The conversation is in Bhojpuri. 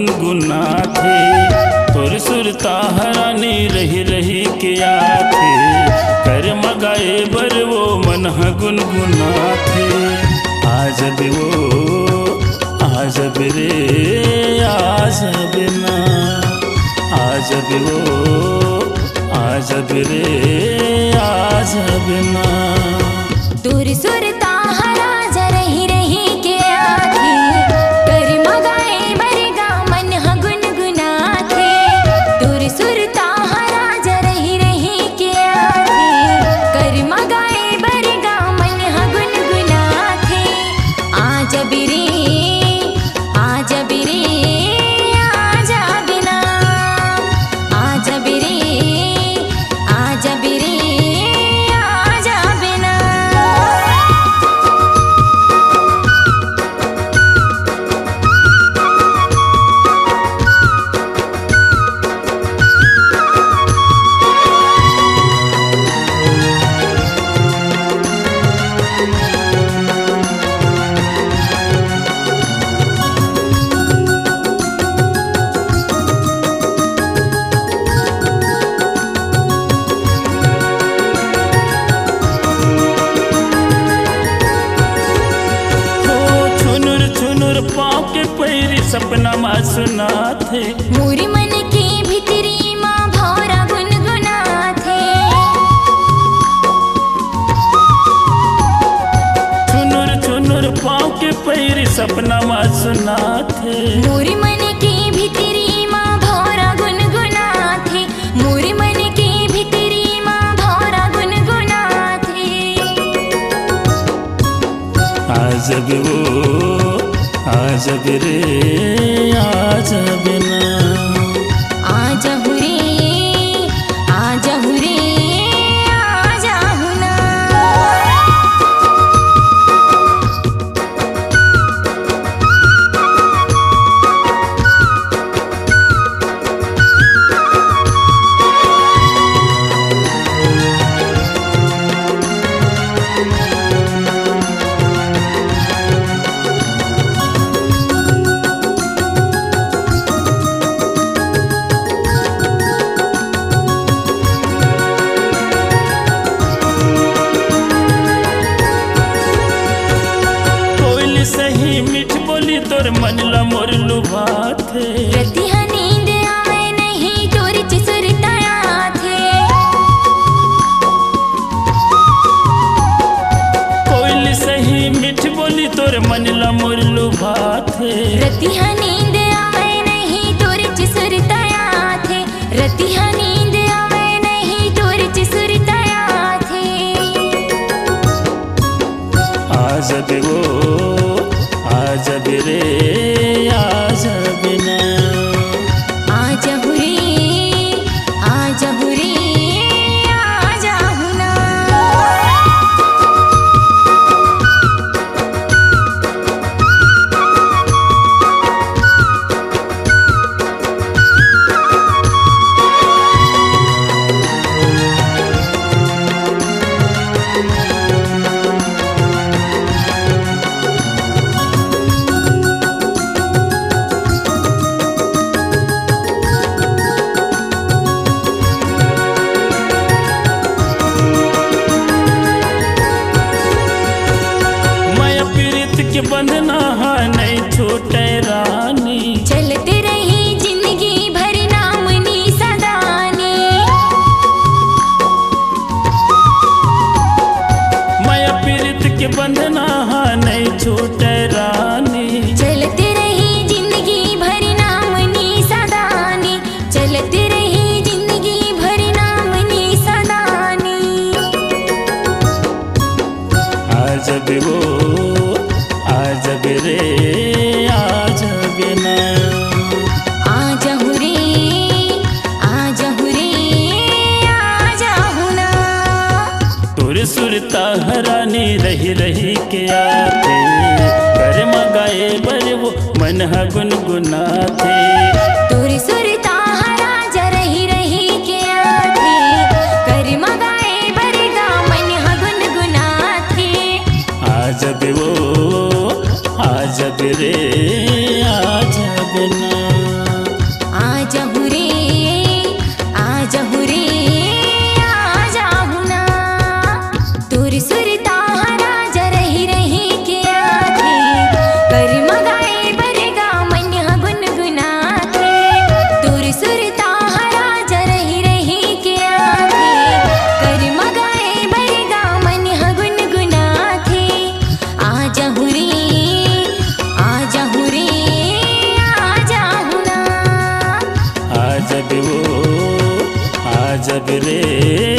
गुनगुना थे। तोर सुरता हरानी रही रही के आथे, कर मगाए बर वो मन गुनगुना थे। आज भी वो आज भी रे आज भी ना, आज भी वो आज भी रे आज भी ना। तोर सुरता हरा जा रही रही के आथे, कर मगाए बरगा मन गुनगुना थे। तोर सुरता हरा जा रही रही के आथे, कर मगाए बरगा मन गुनगुना थे। आज बिरे आज बिरे आज बिना, आज बिरे आज बिरे आज बिना। पाँव के पैरी सपना माँ सुना थे। मोरी मन की भीतरी माँ भौरा गुनगुना थे। छुनुर छुनुर पाँव के पैरी सपना माँ सुना थे। मोरी मन की भीतरी माँ भौरा गुनगुना थे। मोरी मन की भीतरी माँ भौरा गुनगुना थे। आज भी वो आज भी रे आज भी ना, आज हुरे आज हुरे आज हुना। सही मीठ बोली तोर मन ला मोर लुभा थे। रतिहा नींद आवे नहीं तोर चिसुरताया थे। कोयल सही मीठ बोली तोर मन ला मोर लुभा थे। रतिहा नींद आवे नहीं तोर चिसुरताया थे। रतिहा नींद आवे नहीं तोर चिसुरताया थे। आज भी वो आज भी रे आज भी ना, आज हुरे आज हुरे आज हुना। के बंधना है नहीं छूटे रानी। चलते रही जिंदगी भर नामनी सदानी। माया पीड़ित के बंधना है नहीं छूटे रानी। चलते रही जिंदगी भर नामनी सदानी। चलते रही जिंदगी भर नामनी सदानी। आज भी वो आज भी रे आज भी ना, आज हुरे आज हुरे आज हुना। तोर सुरता हरानी रही रही के आते, कर मगाए बर वो मन गुनगुना थे। तोर सुरता हरा जा रही रही के आथे, कर मगाए बरगा मन गुनगुना थे। आज भी वो आज भी रे आज भी ना। सबरे